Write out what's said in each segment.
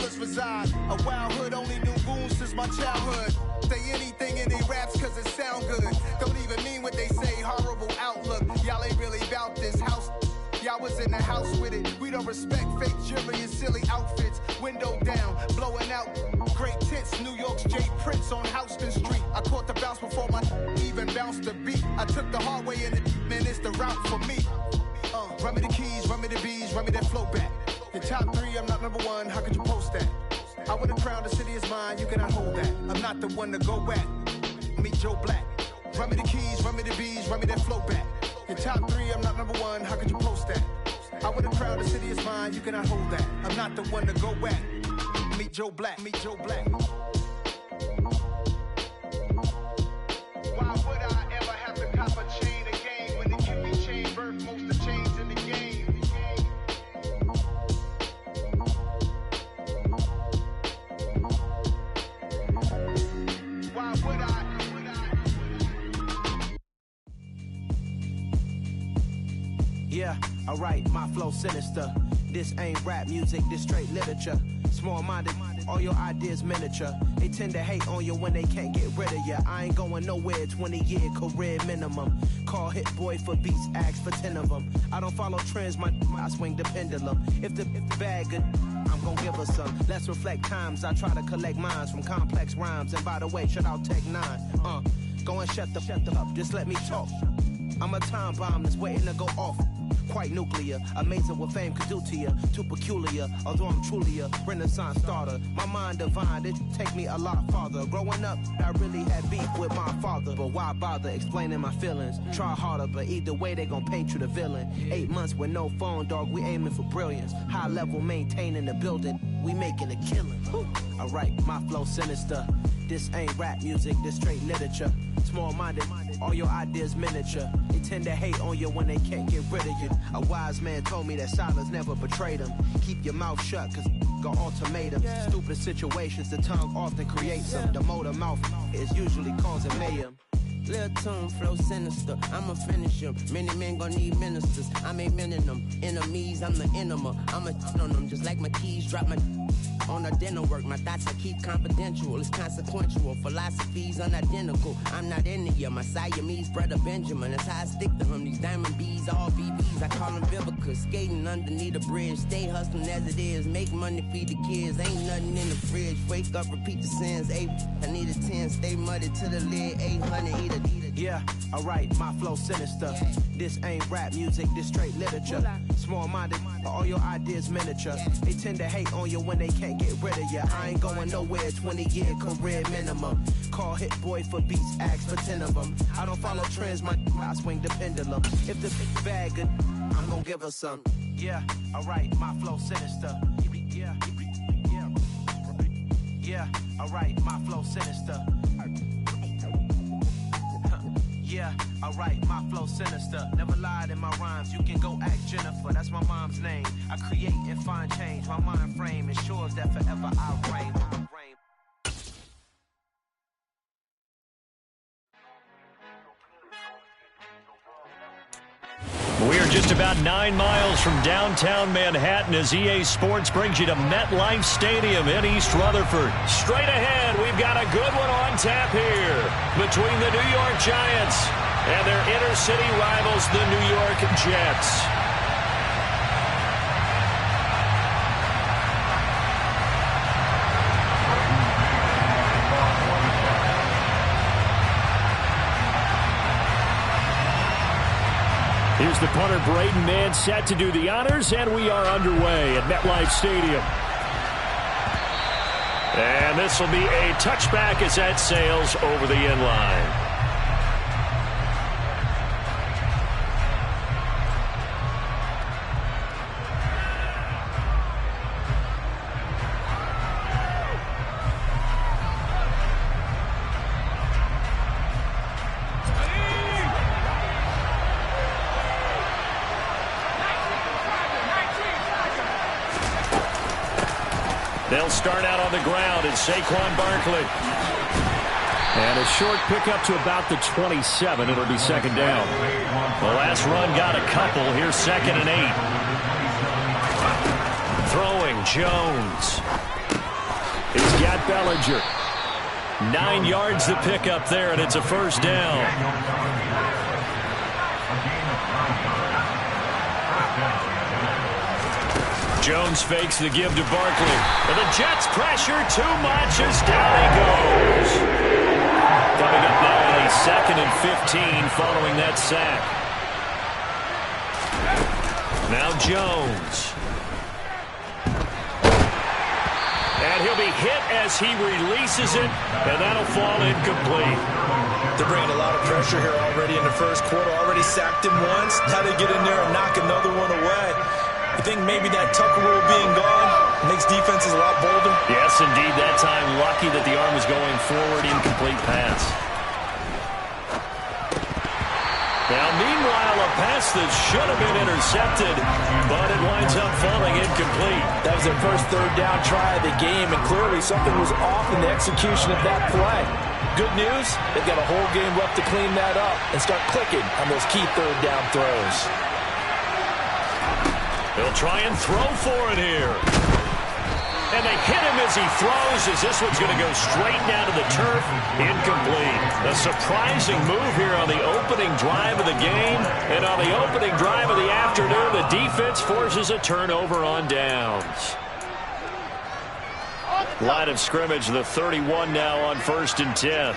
killers reside. A wild hood only knew goons since my childhood. Say anything in they raps cause it sound good. Don't even mean what they say, horrible outlook. Y'all ain't really about this house. Y'all was in the house with it. We don't respect fake jewelry and silly outfits. Window down, blowing out great tits. New York's J. Prince on Houston Street. I caught the bounce before my even bounced the beat. I took the hard way in it, man, it's the route for me. Run me the keys, run me the bees, run me that flow back. Your top three, I'm not number one, how could you post that? I would have crowned the city is mine, you cannot hold that. I'm not the one to go back. Meet Joe Black. Run me the keys, run me the bees, run me that flow back. Your top three, I'm not number one, how could you post that? I would have crowned the city is mine, you cannot hold that. I'm not the one to go back. Meet Joe Black, meet Joe Black. Why would I ever have to cop a chain again when it can be chain birth most of chains in the game? Why would I? Yeah, alright, my flow sinister. This ain't rap music, this straight literature. Small-minded, all your ideas miniature. They tend to hate on you when they can't get rid of you. I ain't going nowhere, 20-year career minimum. Call Hit Boy for beats, ask for 10 of them. I don't follow trends, I swing the pendulum. If the bag good, I'm gon' give her some. Let's reflect times, I try to collect minds from complex rhymes. And by the way, shout out Tech 9. Go and shut the up, just let me talk. I'm a time bomb that's waiting to go off. Quite nuclear, amazing what fame could do to you. Too peculiar, although I'm truly a Renaissance starter. My mind divine, it take me a lot farther. Growing up, I really had beef with my father. But why bother explaining my feelings? Try harder, but either way they gon' paint you the villain. 8 months with no phone, dog, we aiming for brilliance. High level maintaining the building, we making a killing. Alright, my flow sinister. This ain't rap music, this straight literature. Small-minded, all your ideas miniature. They tend to hate on you when they can't get rid of you. A wise man told me that silence never betrayed him. Keep your mouth shut, cause got ultimatums. Stupid situations, the tongue often creates them. The motor mouth is usually causing mayhem. Lil' tune, flow sinister, I'ma finish him. Many men gon' need ministers, I'm aiming them. Enemies, I'm the enema. I'ma on them, just like my keys, drop my on the dinner work. My thoughts I keep confidential, it's consequential. Philosophies unidentical, I'm not into you. My Siamese brother Benjamin, that's how I stick to him. These diamond bees, all BBs, I call them Vivica. Skating underneath the bridge, stay hustling as it is. Make money, feed the kids, ain't nothing in the fridge. Wake up, repeat the sins, I need a 10, stay muddy to the lid, 800, eat a. Yeah, alright, my flow sinister. This ain't rap music, this straight literature. Small-minded, all your ideas miniature. They tend to hate on you when they can't get rid of you. I ain't going nowhere, 20-year career minimum. Call Hit Boy for beats, ask for 10 of them. I don't follow trends, I swing the pendulum. If the bag good, I'm gon' give her some. Yeah, alright, my flow sinister. Yeah, alright, my flow sinister. Yeah, alright, my flow sinister. Never lied in my rhymes, you can go ask Jennifer. That's my mom's name. I create and find change. My mind frame ensures that forever I reign. We're just about 9 miles from downtown Manhattan as EA Sports brings you to MetLife Stadium in East Rutherford. Straight ahead, we've got a good one on tap here between the New York Giants and their inner-city rivals, the New York Jets. Here's the punter, Braden Mann, set to do the honors, and we are underway at MetLife Stadium. And this will be a touchback as that sails over the end line. They'll start out on the ground in Saquon Barkley. And a short pickup to about the 27. It'll be second down. The last run got a couple. Here's 2nd and 8. Throwing Jones. Bellinger. 9 yards to pick up there, and it's a first down. Jones fakes the give to Barkley. And the Jets pressure too much as down he goes. Coming up now on a 2nd and 15 following that sack. Now Jones. And he'll be hit as he releases it, and that'll fall incomplete. They're bringing a lot of pressure here already in the first quarter. Already sacked him once. Now they get in there and knock another one away. You think maybe that Tucker rule being gone makes defenses a lot bolder? Yes, indeed. That time, lucky that the arm was going forward. Incomplete pass. Now, meanwhile, a pass that should have been intercepted, but it winds up falling incomplete. That was their first 3rd down try of the game, and clearly something was off in the execution of that play. Good news, they've got a whole game left to clean that up and start clicking on those key 3rd down throws. He'll try and throw for it here. And they hit him as he throws, as this one's going to go straight down to the turf. Incomplete. A surprising move here on the opening drive of the game. And on the opening drive of the afternoon, the defense forces a turnover on downs. Line of scrimmage, the 31 now on 1st and 10.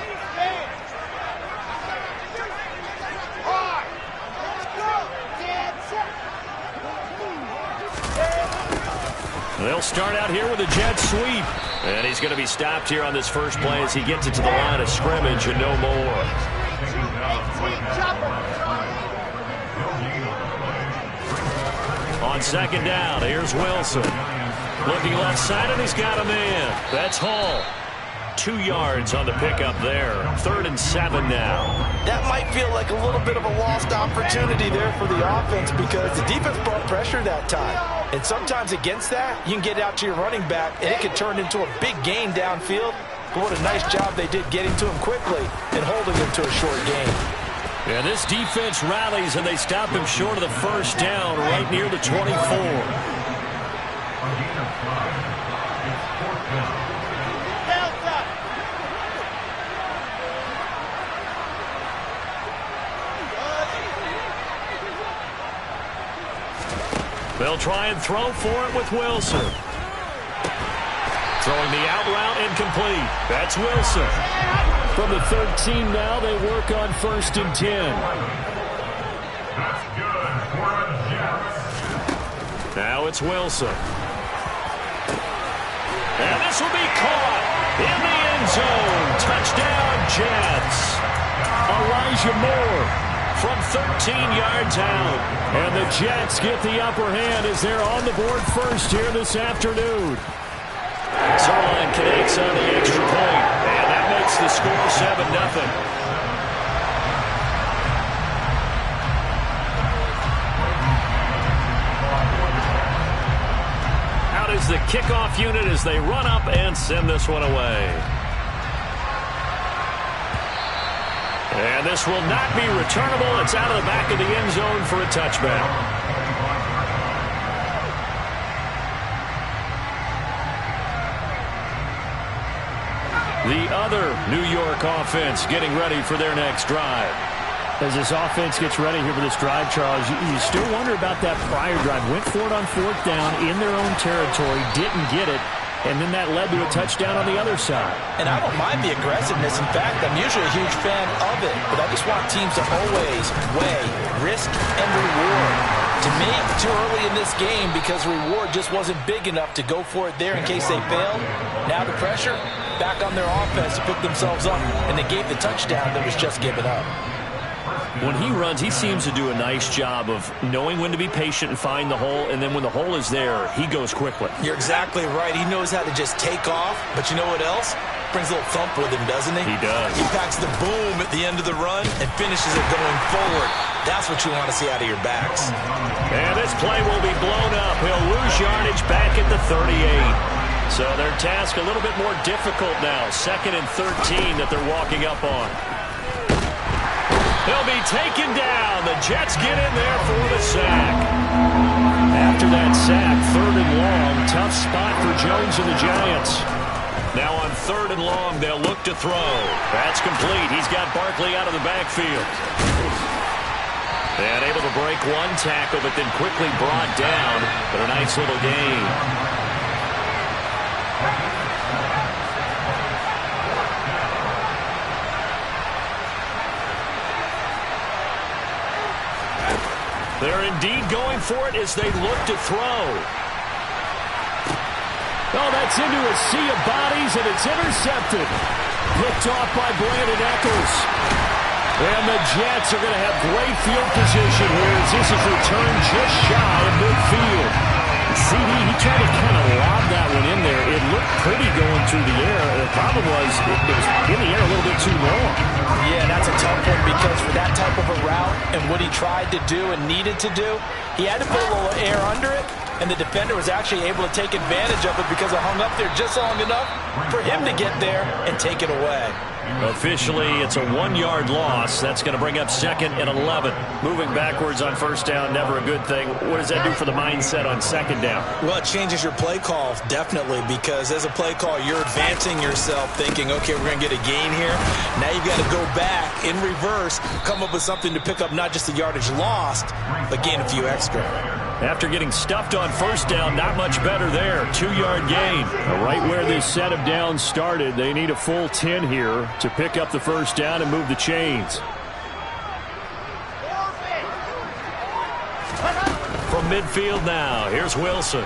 They'll start out here with a jet sweep. And he's going to be stopped here on this first play as he gets it to the line of scrimmage and no more. On 2nd down, here's Wilson. Looking left side, and he's got a man. That's Hall. 2 yards on the pickup there. 3rd and 7 now. That might feel like a little bit of a lost opportunity there for the offense because the defense brought pressure that time. And sometimes against that, you can get out to your running back, and it can turn into a big gain downfield. But what a nice job they did getting to him quickly and holding him to a short gain. Yeah, this defense rallies, and they stop him short of the first down right near the 24. They'll try and throw for it with Wilson. Throwing the out route incomplete. That's Wilson. From the 13 now, they work on 1st and 10. Now it's Wilson. And this will be caught in the end zone. Touchdown, Jets. Elijah Moore from 13 yards out. And the Jets get the upper hand as they're on the board first here this afternoon. Zerline connects on the extra point. And that makes the score 7-0. Out is the kickoff unit as they run up and send this one away. And this will not be returnable. It's out of the back of the end zone for a touchback. The other New York offense getting ready for their next drive. As this offense gets ready here for this drive, Charles, you still wonder about that prior drive. Went for it on 4th down in their own territory, didn't get it, and then that led to a touchdown on the other side. And I don't mind the aggressiveness. In fact, I'm usually a huge fan of it, but I just want teams to always weigh risk and reward. To me, too early in this game because the reward just wasn't big enough to go for it there in case they failed. Now the pressure back on their offense to pick themselves up, and they gave the touchdown that was just given up. When he runs, he seems to do a nice job of knowing when to be patient and find the hole, and then when the hole is there, he goes quickly. You're exactly right. He knows how to just take off, but you know what else? Brings a little thump with him, doesn't he? He does. He packs the boom at the end of the run and finishes it going forward. That's what you want to see out of your backs. And this play will be blown up. He'll lose yardage back at the 38. So their task a little bit more difficult now. 2nd and 13 that they're walking up on. He'll be taken down. The Jets get in there for the sack. After that sack, 3rd and long. Tough spot for Jones and the Giants. Now on 3rd and long, they'll look to throw. That's complete. He's got Barkley out of the backfield. And able to break one tackle, but then quickly brought down. But a nice little gain. They're indeed going for it as they look to throw. Oh, that's into a sea of bodies, and it's intercepted. Picked off by Brandon Echols. And the Jets are going to have great field position here as this is returned just shy of midfield. CD, he tried to kind of lob that one in there. It looked pretty going through the air. The problem was it was in the air a little bit too long. Yeah, that's a tough one because for that type of a route and what he tried to do and needed to do, he had to put a little air under it, and the defender was actually able to take advantage of it because it hung up there just long enough for him to get there and take it away. Officially, it's a 1-yard loss. That's going to bring up 2nd and 11. Moving backwards on 1st down, never a good thing. What does that do for the mindset on 2nd down? Well, it changes your play call, definitely, because as a play call, you're advancing yourself thinking, okay, we're going to get a gain here. Now you've got to go back in reverse, come up with something to pick up not just the yardage lost, but gain a few extra. After getting stuffed on 1st down, not much better there. 2-yard gain. Right where this set of downs started, they need a full 10 here to pick up the 1st down and move the chains. From midfield now, here's Wilson.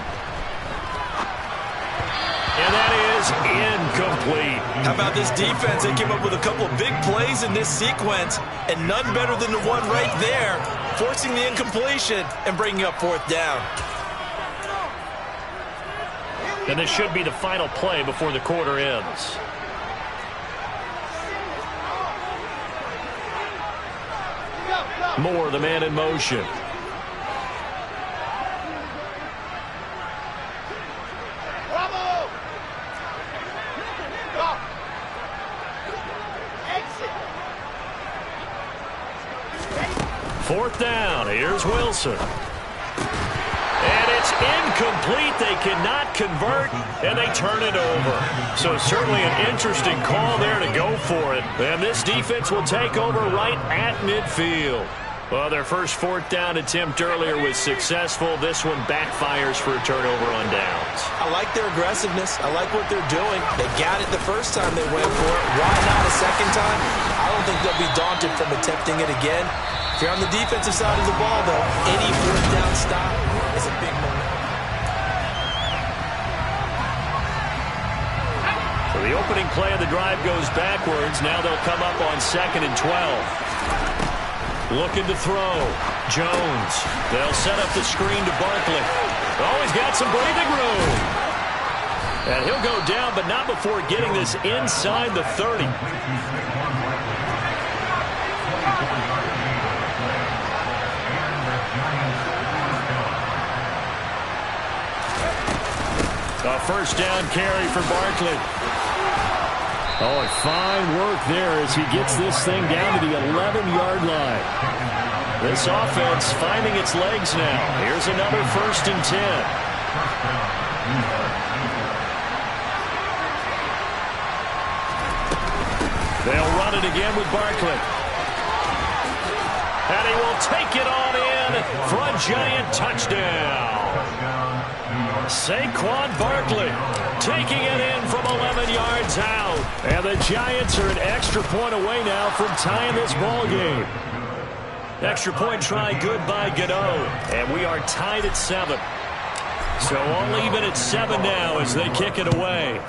And that is incomplete. How about this defense? They came up with a couple of big plays in this sequence, and none better than the one right there, forcing the incompletion and bringing up 4th down. And this should be the final play before the quarter ends. Moore, the man in motion. Fourth down. Here's Wilson. And it's incomplete. They cannot convert, and they turn it over. So certainly an interesting call there to go for it. And this defense will take over right at midfield. Well, their first 4th down attempt earlier was successful. This one backfires for a turnover on downs. I like their aggressiveness. I like what they're doing. They got it the first time they went for it. Why not a second time? I don't think they'll be daunted from attempting it again. If you're on the defensive side of the ball, though, any 4th down stop is a big moment. So the opening play of the drive goes backwards. Now they'll come up on 2nd and 12. Looking to throw. Jones. They'll set up the screen to Barkley. Oh, he's got some breathing room. And he'll go down, but not before getting this inside the 30. A 1st down carry for Barkley. Oh, and fine work there as he gets this thing down to the 11-yard line. This offense finding its legs now. Here's another 1st and 10. They'll run it again with Barkley. And he will take it on in for a giant touchdown. Saquon Barkley taking it in from 11 yards out. And the Giants are an extra point away now from tying this ball game. Extra point try good by Godot. And we are tied at 7. So all even at 7 now as they kick it away.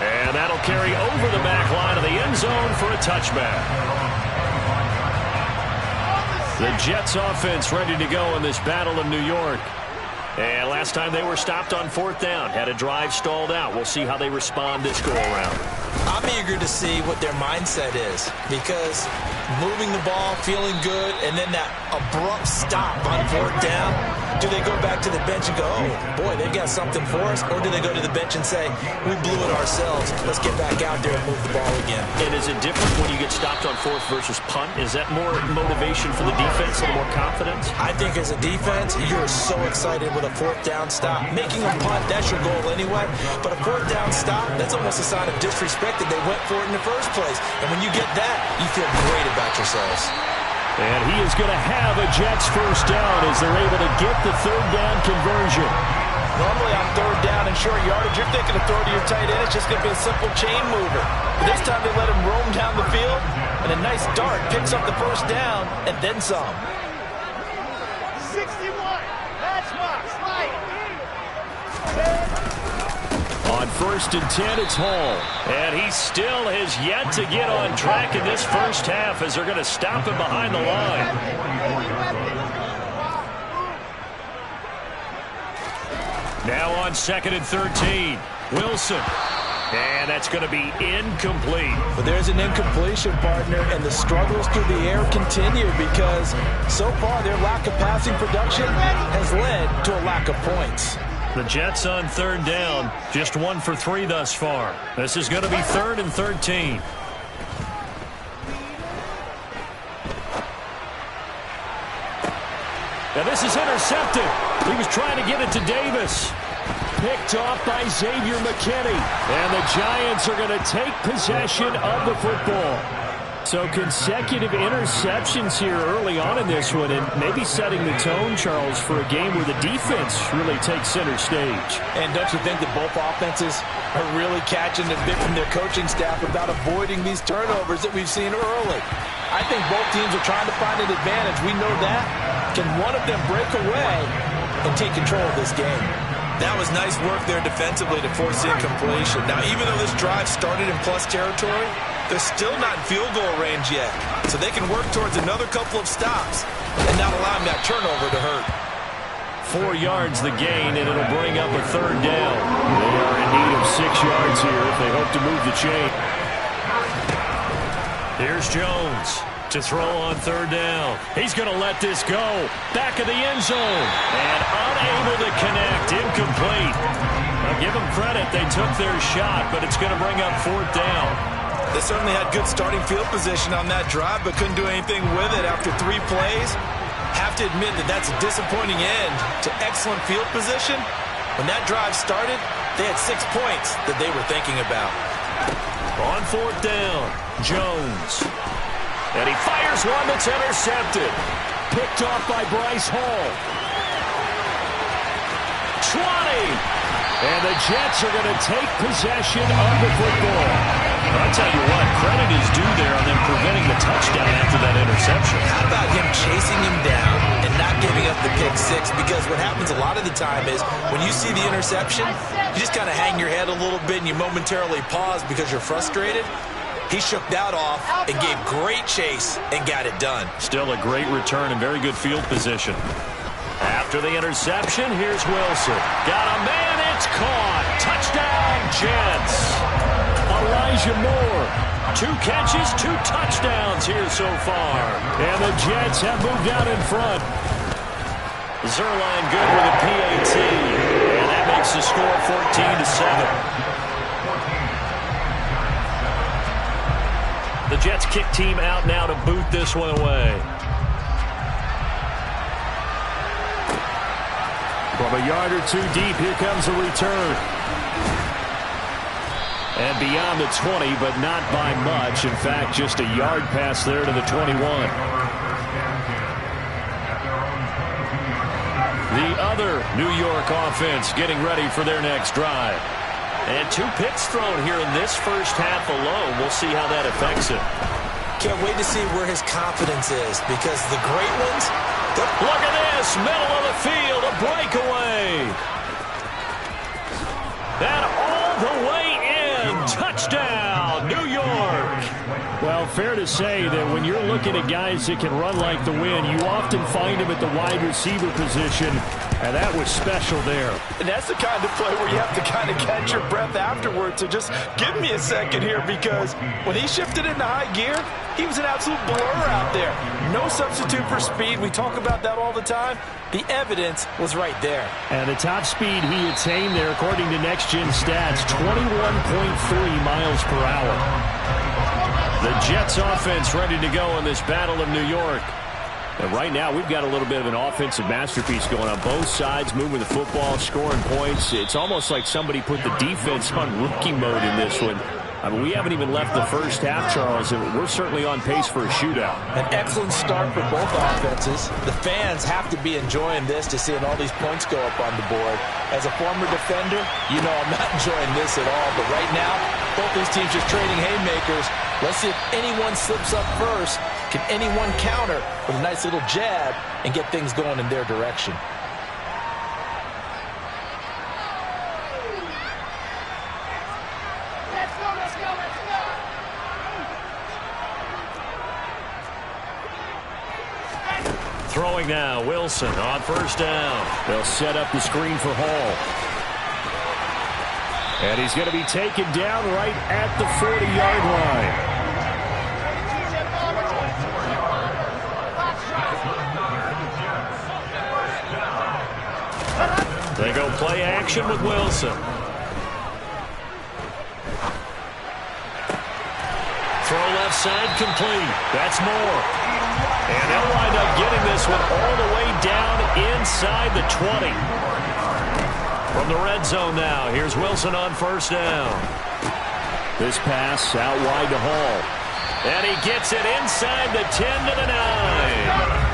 And that'll carry over the back line of the end zone for a touchback. The Jets offense ready to go in this battle of New York. And last time they were stopped on 4th down, had a drive stalled out. We'll see how they respond this go-around. I'm eager to see what their mindset is because moving the ball, feeling good, and then that abrupt stop on 4th down, Do they go back to the bench and go, oh, boy, they've got something for us? Or do they go to the bench and say, we blew it ourselves. Let's get back out there and move the ball again. And is it different when you get stopped on fourth versus punt? Is that more motivation for the defense, a little more confidence? I think as a defense, you're so excited with a fourth down stop. Making a punt, that's your goal anyway. But a fourth down stop, that's almost a sign of disrespect that they went for it in the first place. And when you get that, you feel great about yourselves. And he is going to have a Jets first down as they're able to get the third down conversion. Normally on third down and short yardage, you're thinking to throw to your tight end. It's just going to be a simple chain mover. But this time they let him roam down the field, and a nice dart picks up the first down and then some. 61, matchbox, right. On 1st and 10, it's Hall. And he still has yet to get on track in this first half as they're going to stop him behind the line. Now on 2nd and 13, Wilson. And that's going to be incomplete. But there's an incompletion, partner, and the struggles through the air continue because so far their lack of passing production has led to a lack of points. The Jets on 3rd down, just 1 for 3 thus far. This is going to be 3rd and 13. Now this is intercepted. He was trying to get it to Davis. Picked off by Xavier McKinney. And the Giants are going to take possession of the football. So consecutive interceptions here early on in this one, and maybe setting the tone, Charles, for a game where the defense really takes center stage. And don't you think that both offenses are really catching the bit from their coaching staff about avoiding these turnovers that we've seen early? I think both teams are trying to find an advantage. We know that. Can one of them break away and take control of this game? That was nice work there defensively to force the incompletion. Now, even though this drive started in plus territory, they're still not in field goal range yet. So they can work towards another couple of stops and not allowing that turnover to hurt. 4 yards the gain, and it'll bring up a 3rd down. They are in need of 6 yards here if they hope to move the chain. Here's Jones to throw on 3rd down. He's going to let this go. Back of the end zone. And unable to connect. Incomplete. I'll give them credit. They took their shot, but it's going to bring up 4th down. They certainly had good starting field position on that drive, but couldn't do anything with it after 3 plays. Have to admit that that's a disappointing end to excellent field position. When that drive started, they had 6 points that they were thinking about. On 4th down, Jones. And he fires one that's intercepted. Picked off by Bryce Hall. 20. And the Jets are going to take possession of the football. I'll tell you what, credit is due there on them preventing the touchdown after that interception. How about him chasing him down and not giving up the pick six? Because what happens a lot of the time is when you see the interception, you just kind of hang your head a little bit and you momentarily pause because you're frustrated. He shook that off and gave great chase and got it done. Still a great return and very good field position. After the interception, here's Wilson. Got a man, it's caught. Touchdown, Jets. Elijah Moore. 2 catches, 2 touchdowns here so far. And the Jets have moved out in front. Zerline good with a PAT. And that makes the score 14-7. The Jets kick team out now to boot this one away. From a yard or 2 deep, here comes a return. And beyond the 20, but not by much. In fact, just a yard pass there to the 21. The other New York offense getting ready for their next drive. And 2 picks thrown here in this first half alone. We'll see how that affects it. Can't wait to see where his confidence is because the great ones... Look at this, middle of the field, a breakaway. And all the way in, touchdown, New York. Well, fair to say that when you're looking at guys that can run like the wind, you often find them at the wide receiver position. And that was special there. And that's the kind of play where you have to kind of catch your breath afterwards. So just give me a second here, because when he shifted into high gear, he was an absolute blur out there. No substitute for speed. We talk about that all the time. The evidence was right there. And the top speed he attained there, according to Next Gen Stats, 21.3 miles per hour. The Jets offense ready to go in this Battle of New York. And right now, we've got a little bit of an offensive masterpiece going on both sides, moving the football, scoring points. It's almost like somebody put the defense on rookie mode in this one. I mean, we haven't even left the first half, Charles, and we're certainly on pace for a shootout. An excellent start for both offenses. The fans have to be enjoying this, to seeing all these points go up on the board. As a former defender, you know I'm not enjoying this at all. But right now, both these teams just trading haymakers. Let's see if anyone slips up first. Can anyone counter with a nice little jab and get things going in their direction? Throwing now, Wilson on first down. They'll set up the screen for Hall. And he's going to be taken down right at the 40-yard line. They go play action with Wilson. Throw left side complete. That's Moore. And they'll wind up getting this one all the way down inside the 20. From the red zone now, here's Wilson on first down. This pass out wide to Hall. And he gets it inside the 10 to the 9.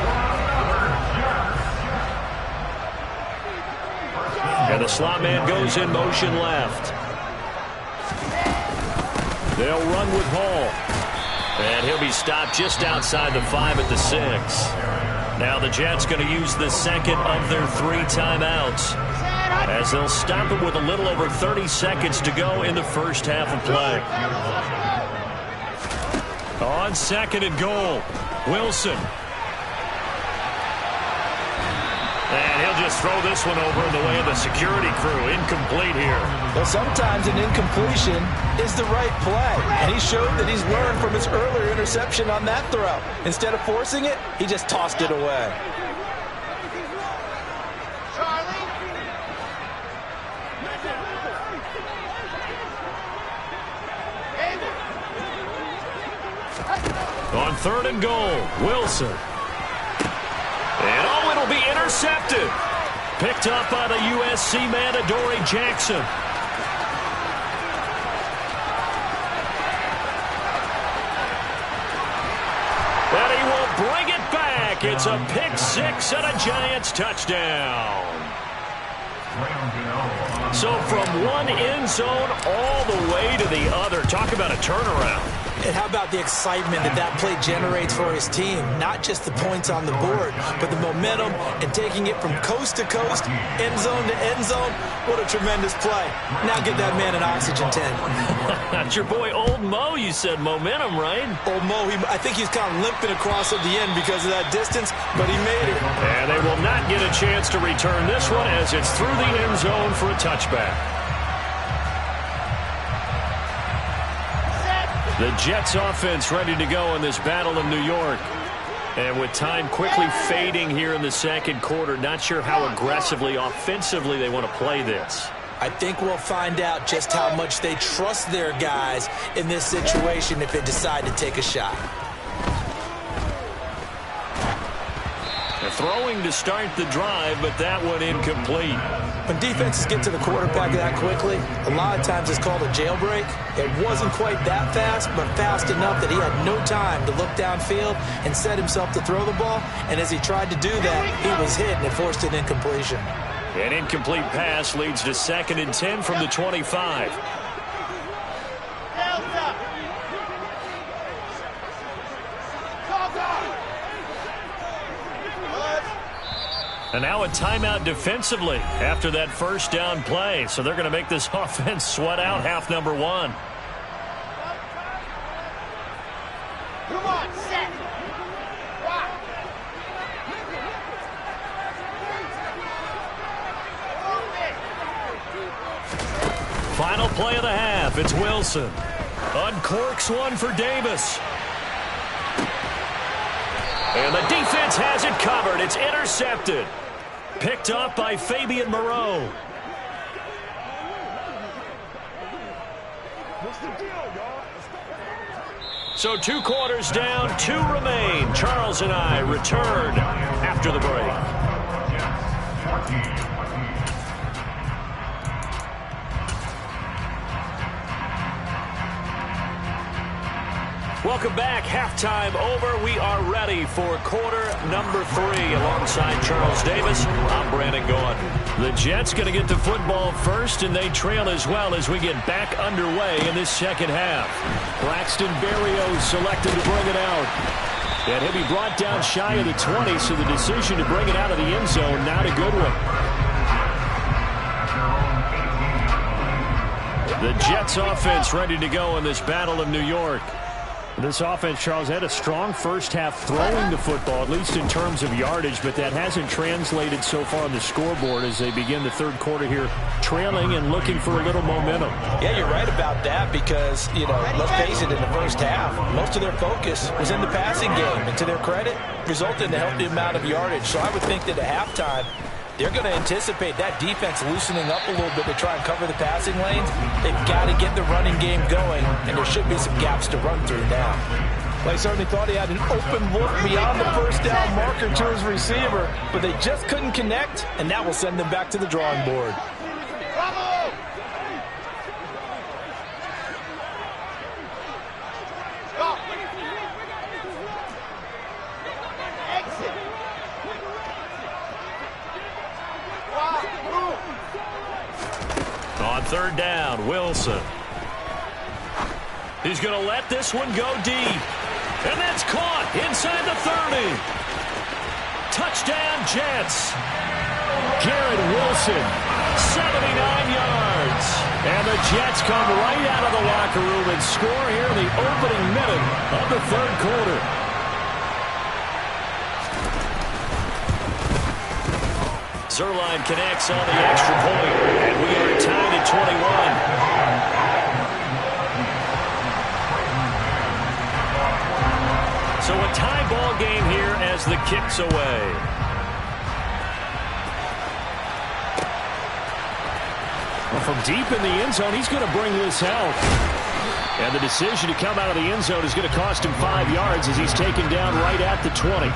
And the slot man goes in motion left. They'll run with Hall. And he'll be stopped just outside the 5 at the 6. Now the Jets going to use the second of their 3 timeouts, as they'll stop him with a little over 30 seconds to go in the first half of play. On second and goal, Wilson. And he'll just throw this one over in the way of the security crew. Incomplete here. Well, sometimes an incompletion is the right play. And he showed that he's learned from his earlier interception on that throw. Instead of forcing it, he just tossed it away. On third and goal, Wilson. And oh, it'll be intercepted. Picked up by the USC man, Adoree Jackson. And he will bring it back. It's a pick 6 and a Giants touchdown. So from one end zone all the way to the other. Talk about a turnaround. And how about the excitement that that play generates for his team? Not just the points on the board, but the momentum and taking it from coast to coast, end zone to end zone. What a tremendous play. Now get that man an oxygen tent. That's your boy Old Mo. You said momentum, right? Old Mo, I think he's kind of limping across at the end because of that distance, but he made it. And they will not get a chance to return this one, as it's through the end zone for a touchback. The Jets offense ready to go in this Battle of New York. And with time quickly fading here in the second quarter, not sure how aggressively, offensively they want to play this. I think we'll find out just how much they trust their guys in this situation if they decide to take a shot. They're throwing to start the drive, but that one incomplete. When defenses get to the quarterback that quickly, a lot of times it's called a jailbreak. It wasn't quite that fast, but fast enough that he had no time to look downfield and set himself to throw the ball. And as he tried to do that, he was hit and it forced an incompletion. An incomplete pass leads to 2nd and 10 from the 25. And now a timeout defensively after that first down play. So they're going to make this offense sweat out half number 1. Come on, set. Rock. Final play of the half. It's Wilson. Uncorks one for Davis. And the defense has it covered. It's intercepted. Picked up by Fabian Moreau. So 2 quarters down, 2 remain. Charles and I return after the break. Welcome back. Halftime over. We are ready for quarter number 3. Alongside Charles Davis, I'm Brandon Gordon. The Jets going to get the football first, and they trail as well as we get back underway in this second half. Braxton Berrios selected to bring it out. And he'll be brought down shy of the 20, so the decision to bring it out of the end zone, not a good one. The Jets offense ready to go in this battle of New York. This offense, Charles, had a strong first half throwing the football, at least in terms of yardage, but that hasn't translated so far on the scoreboard as they begin the third quarter here, trailing and looking for a little momentum. Yeah, you're right about that because, let's face it, in the first half, most of their focus was in the passing game, and to their credit, resulted in a healthy amount of yardage. So I would think that at halftime, they're going to anticipate that defense loosening up a little bit to try and cover the passing lanes. They've got to get the running game going, and there should be some gaps to run through now. Well, he certainly thought he had an open look beyond the first down marker to his receiver, but they just couldn't connect, and that will send them back to the drawing board. Bravo! Exit! On third down, Wilson. He's going to let this one go deep. And that's caught inside the 30. Touchdown, Jets. Garrett Wilson, 79 yards. And the Jets come right out of the locker room and score here in the opening minute of the third quarter. Zerline connects on the extra point, and we are tied at 21. So a tie ball game here as the kick's away. Well, from deep in the end zone, he's going to bring this out. And the decision to come out of the end zone is going to cost him 5 yards as he's taken down right at the 20.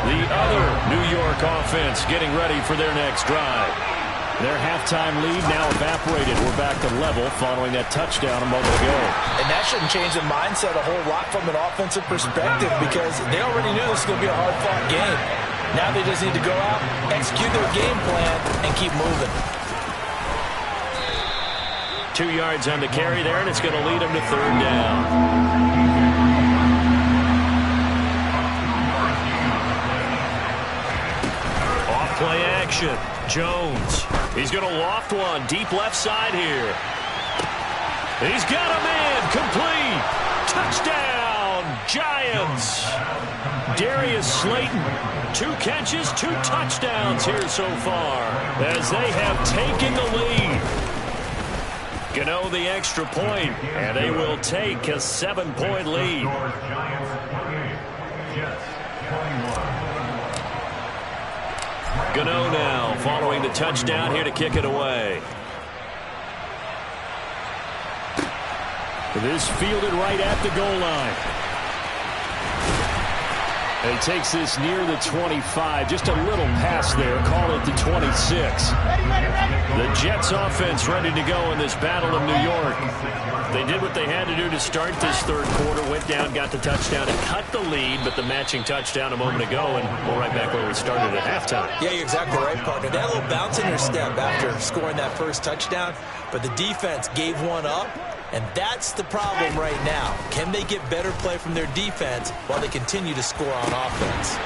The other New York offense getting ready for their next drive. Their halftime lead now evaporated. We're back to level following that touchdown a moment ago. And that shouldn't change the mindset a whole lot from an offensive perspective because they already knew this was going to be a hard-fought game. Now they just need to go out, execute their game plan, and keep moving. 2 yards on the carry there, and it's going to lead them to third down. Play action. Jones. He's going to loft one. Deep left side here. He's got a man. Complete. Touchdown. Giants. Darius Slayton. 2 catches, 2 touchdowns here so far as they have taken the lead. Gano the extra point, and they will take a 7-point lead. Gano now following the touchdown here to kick it away. This fielded right at the goal line. And he takes this near the 25. Just a little pass there. Call it the 26. The Jets offense ready to go in this battle of New York. They did what they had to do to start this third quarter. Went down, got the touchdown, and cut the lead. But the matching touchdown a moment ago, and we're right back where we started at halftime. Yeah, you're exactly right, partner. They had a little bounce in their step after scoring that first touchdown. But the defense gave one up. And that's the problem right now. Can they get better play from their defense while they continue to score on offense?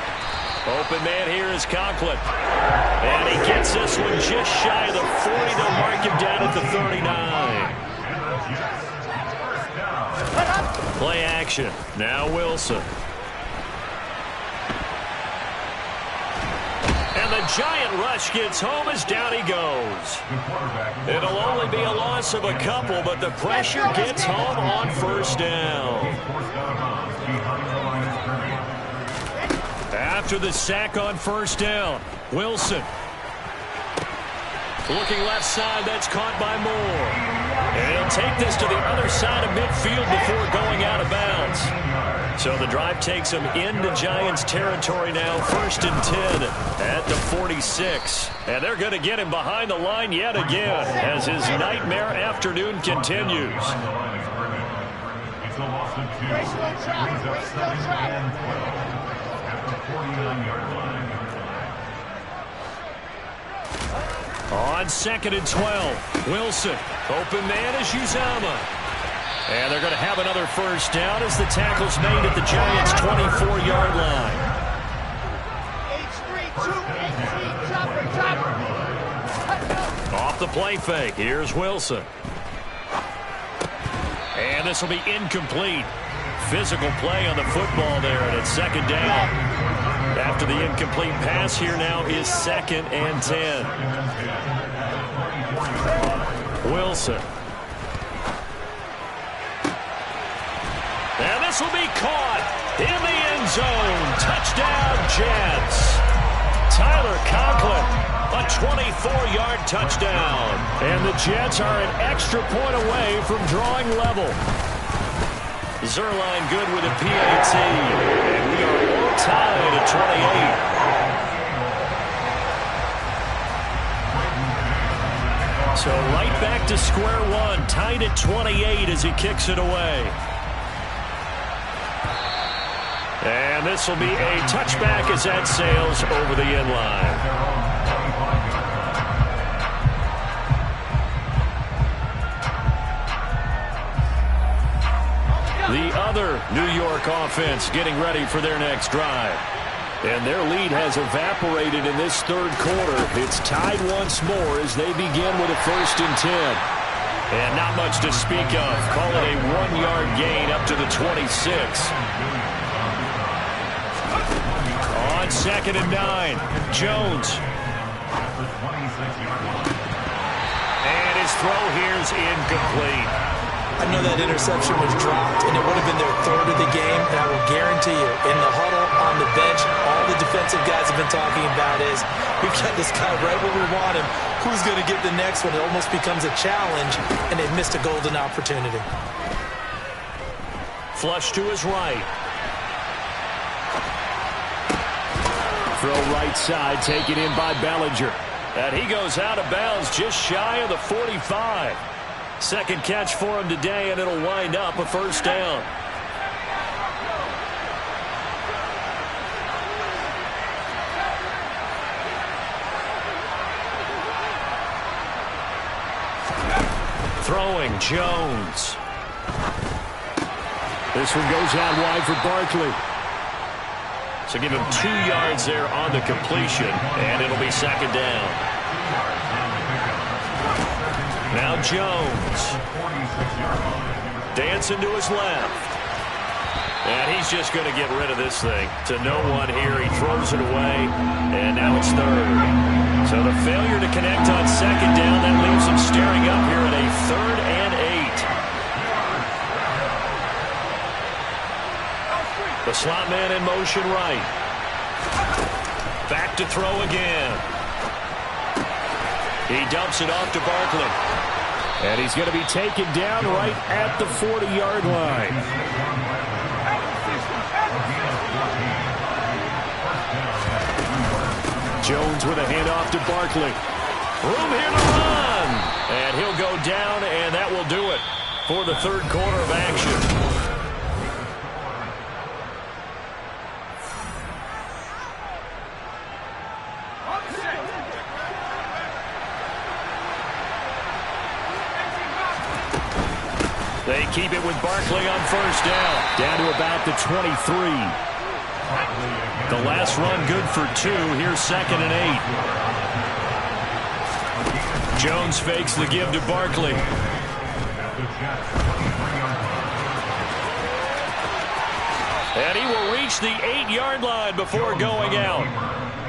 Open man here is Conklin. And he gets this one just shy of the 40. They'll mark him down at the 39. Play action. Now Wilson. And the giant rush gets home as down he goes. It'll only be a loss of a couple, but the pressure gets home on first down. After the sack on first down, Wilson. Looking left side, that's caught by Moore. And he'll take this to the other side of midfield before going out of bounds. So the drive takes him into Giants territory now, 1st and 10 at the 46. And they're going to get him behind the line yet again as his nightmare afternoon continues. On 2nd and 12, Wilson. Open man is Uzama. And they're going to have another first down as the tackle's made at the Giants' 24-yard line. Off the play fake, here's Wilson. And this will be incomplete. Physical play on the football there, and it's 2nd down. After the incomplete pass, here now is 2nd and 10. Wilson. And this will be caught in the end zone. Touchdown, Jets. Tyler Conklin, a 24-yard touchdown. And the Jets are an extra point away from drawing level. Zerline good with a PAT. And we are all tied at 28. So right back to square one, tied at 28 as he kicks it away. And this will be a touchback as that sails over the end line. The other New York offense getting ready for their next drive. And their lead has evaporated in this third quarter. It's tied once more as they begin with a 1st and 10. And not much to speak of. Call it a 1-yard gain up to the 26. On 2nd and 9, Jones. And his throw here is incomplete. I know that interception was dropped, and it would have been their 3rd of the game, and I will guarantee you, in the huddle, on the bench, all the defensive guys have been talking about is, we've got this guy right where we want him. Who's going to get the next one? It almost becomes a challenge, and they've missed a golden opportunity. Flush to his right. Throw right side, taken in by Bellinger. And he goes out of bounds just shy of the 45. Second catch for him today, and it'll wind up a 1st down. Throwing, Jones. This one goes out wide for Barkley. So give him 2 yards there on the completion, and it'll be 2nd down. Now Jones. Dancing to his left. And he's just going to get rid of this thing. To no one here. He throws it away, and now it's 3rd. So the failure to connect on 2nd down, that leaves him staring up here at a 3rd and 8. The slot man in motion right. Back to throw again. He dumps it off to Barkley. And he's going to be taken down right at the 40-yard line. Jones with a handoff to Barkley. Room here to run. And he'll go down, and that will do it for the 3rd quarter of action. They keep it with Barkley on 1st down. Down to about the 23. The last run good for 2. Here's 2nd and 8. Jones fakes the give to Barkley. And he will reach the 8-yard line before going out.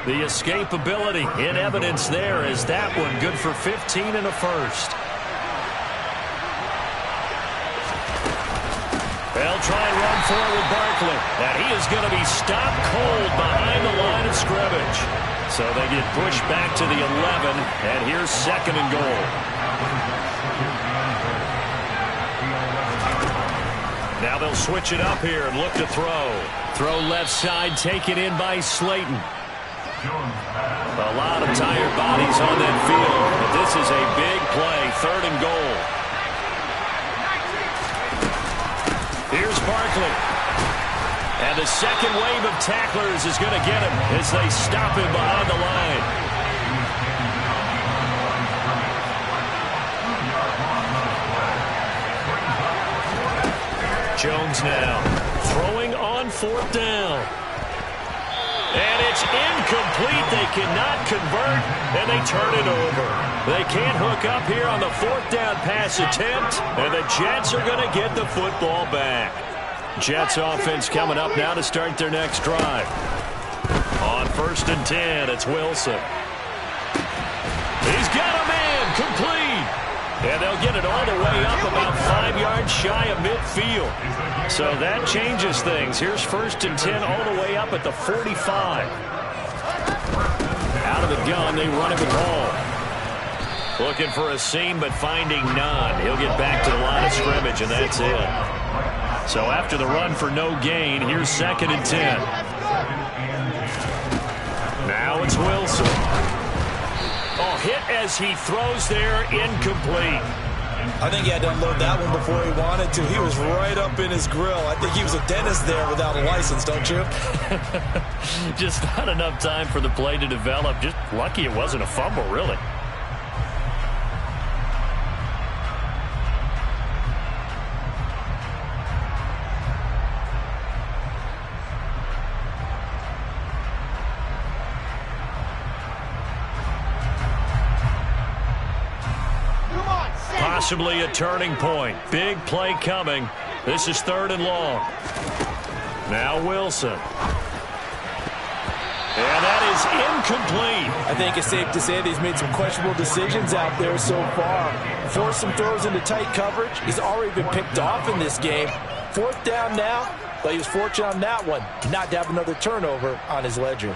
The escapability in evidence there as that one good for 15 and a first. They'll try and run forward with Barkley. And he is going to be stopped cold behind the line of scrimmage. So they get pushed back to the 11, and here's second and goal. Now they'll switch it up here and look to throw. Throw left side, taken in by Slayton. A lot of tired bodies on that field, but this is a big play, third and goal. Here's Barkley. And the second wave of tacklers is going to get him as they stop him behind the line. Jones now throwing on fourth down. And it's incomplete. They cannot convert, and they turn it over. They can't hook up here on the fourth down pass attempt, and the Jets are going to get the football back. Jets offense coming up now to start their next drive. On 1st and 10, it's Wilson. He's got a man, complete. And they'll get it all the way up about 5 yards shy of midfield. So that changes things. Here's 1st and 10 all the way up at the 45. Out of the gun, they run it with Hall. Looking for a seam, but finding none. He'll get back to the line of scrimmage, and that's it. So after the run for no gain, here's 2nd and 10. Now it's Wilson. Oh, hit as he throws there, incomplete. I think he had to unload that one before he wanted to. He was right up in his grill. I think he was a dentist there without a license, don't you? Just not enough time for the play to develop. Just lucky it wasn't a fumble, really. Possibly a turning point. Big play coming. This is 3rd and long. Now Wilson. And that is incomplete. I think it's safe to say that he's made some questionable decisions out there so far. Forced some throws into tight coverage. He's already been picked off in this game. 4th down now, but he was fortunate on that one not to have another turnover on his ledger.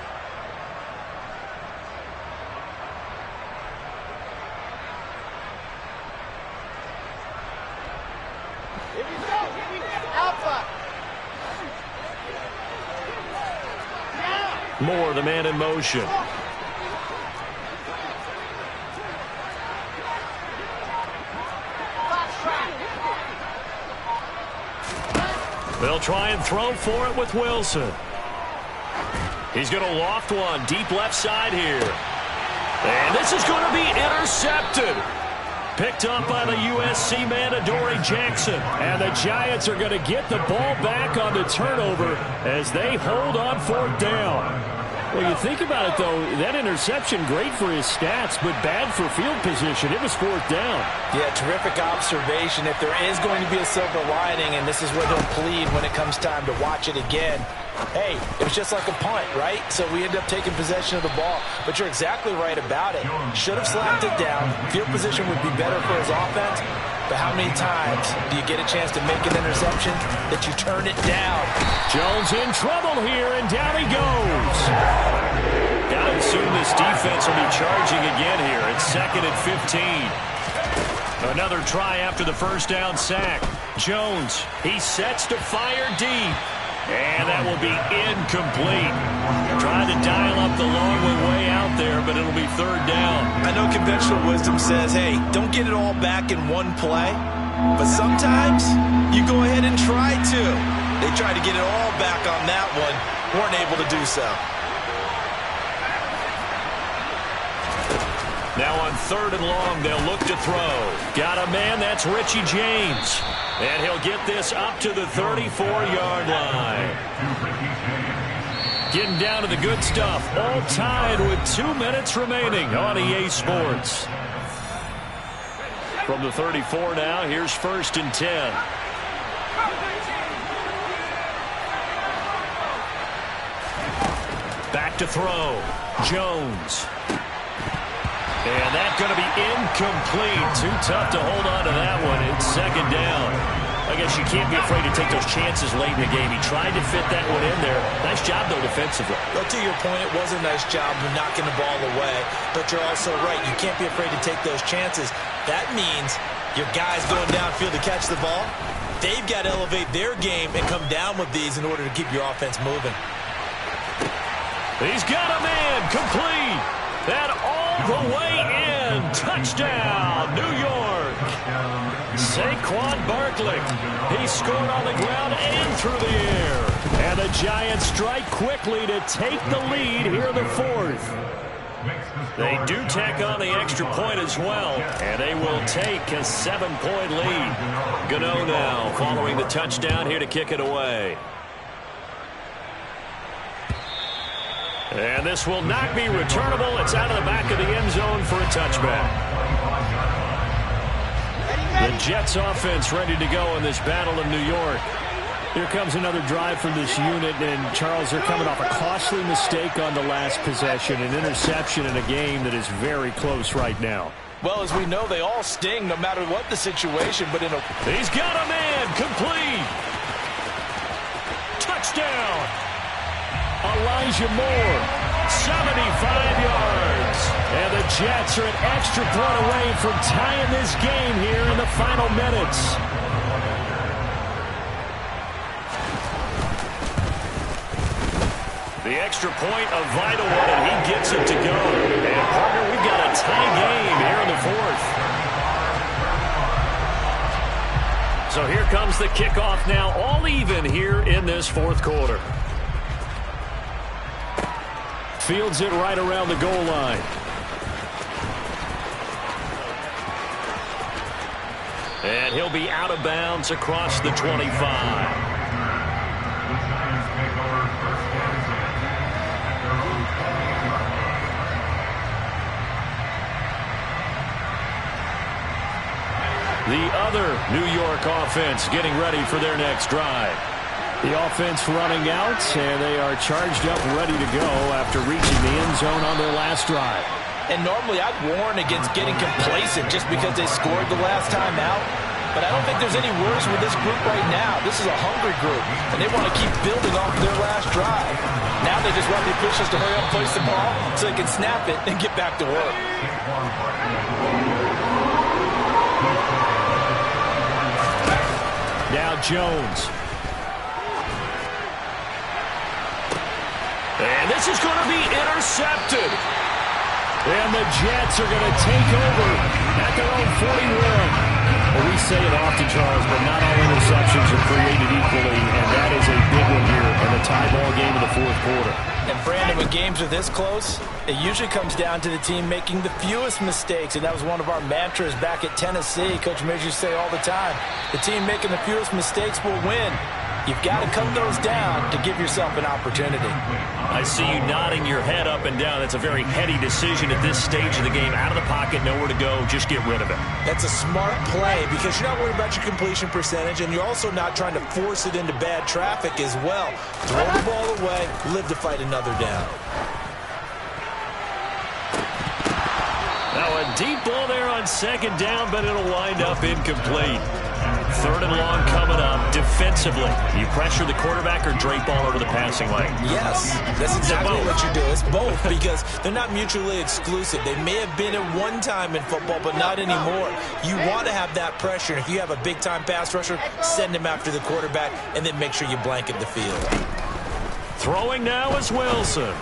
Moore, the man in motion. They'll try and throw for it with Wilson. He's going to loft one deep left side here. And this is going to be intercepted. Picked up by the USC man, Adoree Jackson. And the Giants are going to get the ball back on the turnover as they hold on 4th down. Well, you think about it, though, that interception, great for his stats, but bad for field position. It was 4th down. Yeah, terrific observation. If there is going to be a silver lining, and this is where he'll plead when it comes time to watch it again, hey, it was just like a punt, right? So we end up taking possession of the ball. But you're exactly right about it. Should have slapped it down. Field position would be better for his offense. But how many times do you get a chance to make an interception that you turn it down? Jones in trouble here, and down he goes. Gotta assume this defense will be charging again here. It's 2nd and 15. Another try after the 1st down sack. Jones, he sets to fire deep. And that will be incomplete. Trying to dial up the long one way out there, but it'll be 3rd down. I know conventional wisdom says, hey, don't get it all back in one play. But sometimes you go ahead and try to. They tried to get it all back on that one. Weren't able to do so. Now on 3rd and long, they'll look to throw. Got a man, that's Richie James. And he'll get this up to the 34-yard line. Getting down to the good stuff. All tied with 2 minutes remaining on EA Sports. From the 34 now, here's 1st and 10. Back to throw. Jones. And that's going to be incomplete. Too tough to hold on to that one. It's second down. I guess you can't be afraid to take those chances late in the game. He tried to fit that one in there. Nice job, though, defensively. Well, to your point, it was a nice job of knocking the ball away. But you're also right. You can't be afraid to take those chances. That means your guys going downfield to catch the ball, they've got to elevate their game and come down with these in order to keep your offense moving. He's got a man complete. That all the way in. Touchdown, New York. Saquon Barkley. He scored on the ground and through the air. And the Giants strike quickly to take the lead here in the fourth. They do tack on the extra point as well, and they will take a 7-point lead. Gano now following the touchdown here to kick it away. And this will not be returnable. It's out of the back of the end zone for a touchback. The Jets offense ready to go in this battle in New York. Here comes another drive from this unit, and Charles, they're coming off a costly mistake on the last possession, an interception in a game that is very close right now. Well, as we know, they all sting no matter what the situation, but in a... He's got a man complete. Touchdown. Elijah Moore, 75 yards. And the Jets are an extra point away from tying this game here in the final minutes. The extra point, a vital one, and he gets it to go. And, partner, we've got a tie game here in the fourth. So here comes the kickoff now, all even here in this fourth quarter. Fields it right around the goal line. And he'll be out of bounds across the 25. The other New York offense getting ready for their next drive. The offense running out, and they are charged up ready to go after reaching the end zone on their last drive. And normally I'd warn against getting complacent just because they scored the last time out. But I don't think there's any worries with this group right now. This is a hungry group, and they want to keep building off their last drive. Now they just want the officials to hurry up and place the ball so they can snap it and get back to work. Now Jones. And this is going to be intercepted. And the Jets are going to take over at their own 41. Well, we say it often, Charles, but not all interceptions are created equally, and that is a big one here in the tie ball game of the fourth quarter. And, Brandon, when games are this close, it usually comes down to the team making the fewest mistakes, and that was one of our mantras back at Tennessee. Coach Midge used to say all the time, the team making the fewest mistakes will win. You've got to cut those down to give yourself an opportunity. I see you nodding your head up and down. That's a very heady decision at this stage of the game. Out of the pocket, nowhere to go. Just get rid of it. That's a smart play because you're not worried about your completion percentage, and you're also not trying to force it into bad traffic as well. Throw the ball away, live to fight another down. Now a deep ball there on second down, but it'll wind up incomplete. Third and long coming up. Defensively, you pressure the quarterback or drape all over the passing lane? Yes, that's exactly what you do. It's both because they're not mutually exclusive. They may have been at one time in football, but not anymore. You want to have that pressure. If you have a big-time pass rusher, send him after the quarterback, and then make sure you blanket the field. Throwing now is Wilson.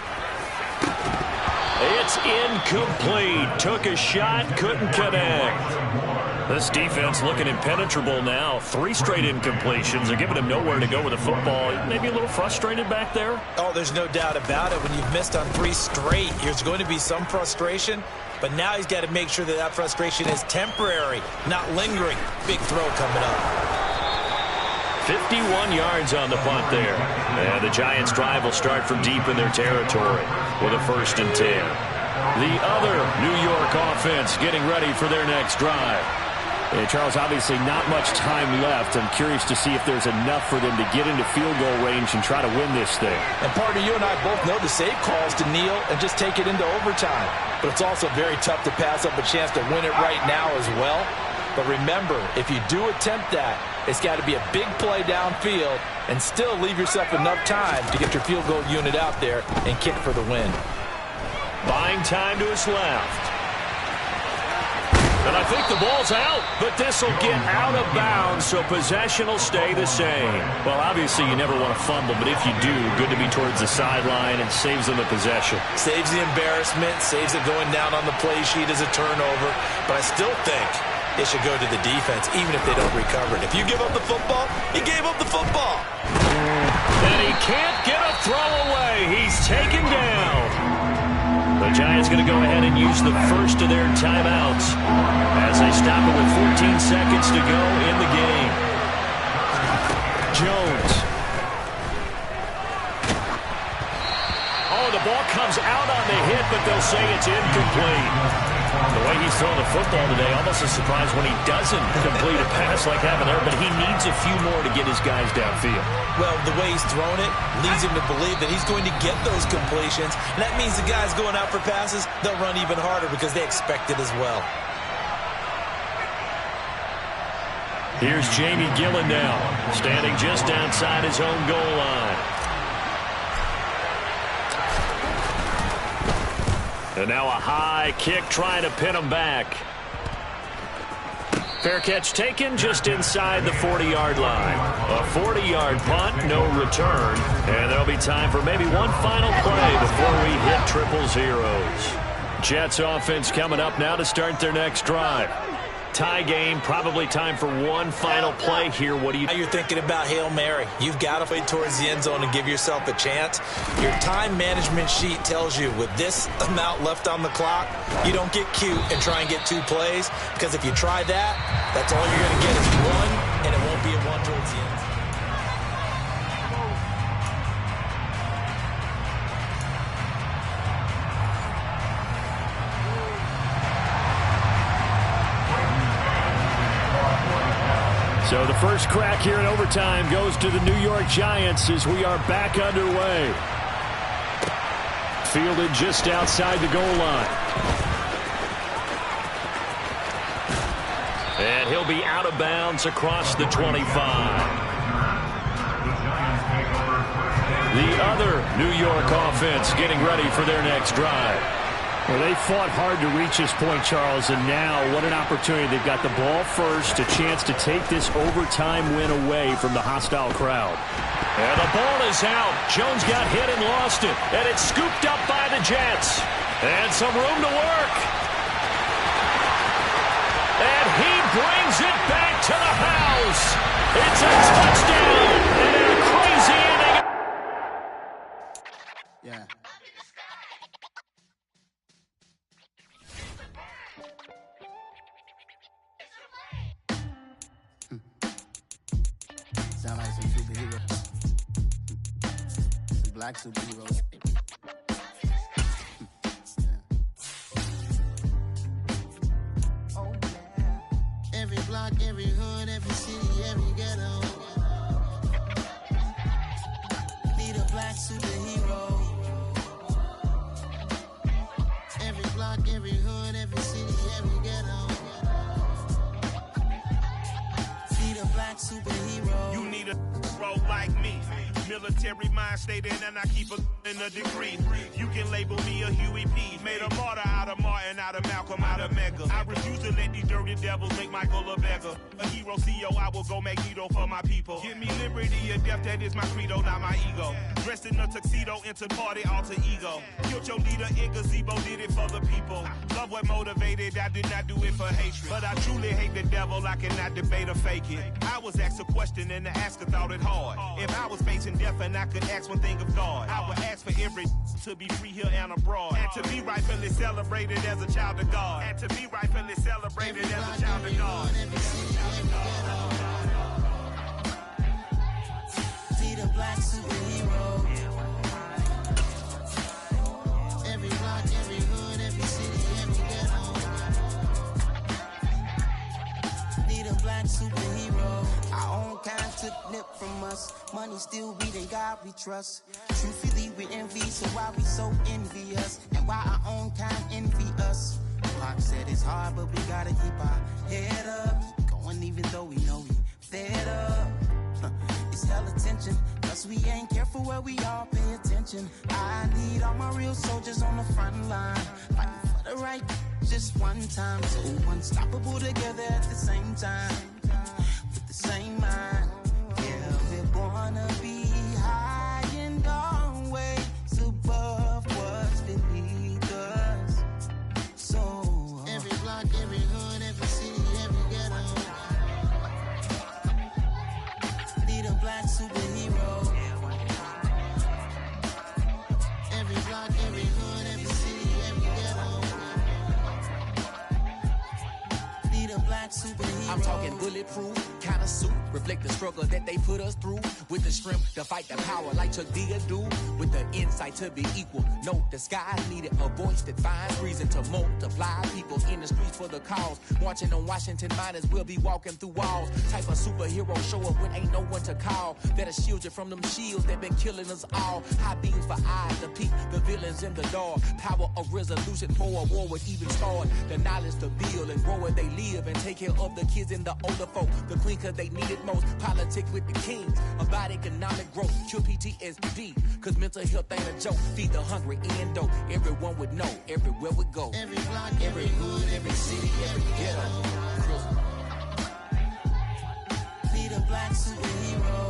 It's incomplete. Took a shot, couldn't connect. This defense looking impenetrable now. 3 straight incompletions. They're giving him nowhere to go with the football. Maybe a little frustrated back there? Oh, there's no doubt about it. When you've missed on 3 straight, there's going to be some frustration. But now he's got to make sure that that frustration is temporary, not lingering. Big throw coming up. 51 yards on the punt there. And the Giants' drive will start from deep in their territory with a 1st and 10. The other New York offense getting ready for their next drive. And Charles, obviously not much time left. I'm curious to see if there's enough for them to get into field goal range and try to win this thing. And partner, you and I both know the save calls to kneel and just take it into overtime. But it's also very tough to pass up a chance to win it right now as well. But remember, if you do attempt that, it's got to be a big play downfield and still leave yourself enough time to get your field goal unit out there and kick for the win. Buying time to his left. And I think the ball's out, but this will get out of bounds, so possession will stay the same. Well, obviously you never want to fumble, but if you do, good to be towards the sideline and saves them the possession. Saves the embarrassment, saves it going down on the play sheet as a turnover, but I still think it should go to the defense, even if they don't recover it. If you give up the football, you gave up the football. And he can't get a throw away. He's taken down. The Giants going to go ahead and use the first of their timeouts as they stop it with 14 seconds to go in the game. Jones. Oh, the ball comes out on the hit, but they'll say it's incomplete. The way he's throwing the football today, almost a surprise when he doesn't complete a pass like having there, but he needs a few more to get his guys downfield. Well, the way he's thrown it leads him to believe that he's going to get those completions. And that means the guys going out for passes, they'll run even harder because they expect it as well. Here's Jamie Gillen now, standing just outside his own goal line. And now a high kick trying to pin him back. Fair catch taken just inside the 40-yard line. A 40-yard punt, no return. And there'll be time for maybe one final play before we hit triple zeros. Jets offense coming up now to start their next drive. Tie game, probably time for one final play here. What do you... Now you're thinking about Hail Mary. You've got to wait towards the end zone and give yourself a chance. Your time management sheet tells you with this amount left on the clock, you don't get cute and try and get 2 plays, because if you try that, that's all you're going to get is one, and it won't be a one towards the end. So the first crack here in overtime goes to the New York Giants as we are back underway. Fielded just outside the goal line. And he'll be out of bounds across the 25. The other New York offense getting ready for their next drive. Well, they fought hard to reach this point, Charles, and now what an opportunity. They've got the ball first, a chance to take this overtime win away from the hostile crowd. And the ball is out. Jones got hit and lost it, and it's scooped up by the Jets. And some room to work. And he brings it back to the house. It's a touchdown and a crazy inning. Yeah. Sound like some superheroes. Some black superheroes. Oh, yeah. Every block, every hood, every city, every ghetto. Need a black superhero. Every block, every hood, every city, every ghetto. Need a black superhero. You need a role like me. Military mind state in, and I keep in a degree. You can label me a Huey P. Made a martyr out of Martin, out of Malcolm, out of Mega. I refuse to let these dirty devils make Michael a beggar. A hero CEO, I will go Magneto for my people. Give me liberty or death, that is my credo, not my ego. Dressed in a tuxedo, into party, alter ego. Killed your leader in gazebo, did it for the people. Love what motivated, I did not do it for hatred. But I truly hate the devil, I cannot debate or fake it. I was asked a question and the asker thought it hard. If I was facing death and I could ask one thing of God, I would ask for every to be free here and abroad, and to be rightfully celebrated as a child of God, and to be rightfully celebrated as a child of God. See the black superhero. Every block, every hood, every city, every ghetto. us. Money still we than God we trust. Truthfully we envy, so why we so envious? And why our own kind envy us? Croc said it's hard, but we gotta keep our head up. Keep going even though we know we fed up. It's hella tension, cause we ain't careful where we all pay attention. I need all my real soldiers on the front line, fighting for the right just one time. So unstoppable together at the same time, with the same mind. Yeah, we're born to be high and always above what's beneath us. So every block, every hood, every city, every ghetto need a black superhero. Every block, every hood, every city, every ghetto need a black superhero. I'm talking bulletproof kind of suit, reflect the struggle that they put us through. With the strength to fight the power like Chuck D do. With the insight to be equal. No disguise needed, a voice that finds reason to multiply. People in the streets for the cause. Marching on Washington, might as well be walking through walls. Type of superhero show up when ain't no one to call. That'll shield you from them shields that been killing us all. High beams for eyes to peek the villains in the dark. Power of resolution for a war would even start. The knowledge to build and grow where they live and take care of the kids and the older folk. The queen cause they need it most. Politic with the kings. About economic growth. Cure PTSD. Cause mental health ain't a joke. Feed the hungry and dope. Everyone would know. Everywhere we go. Every block, every hood, every city, every ghetto. Need a black superhero.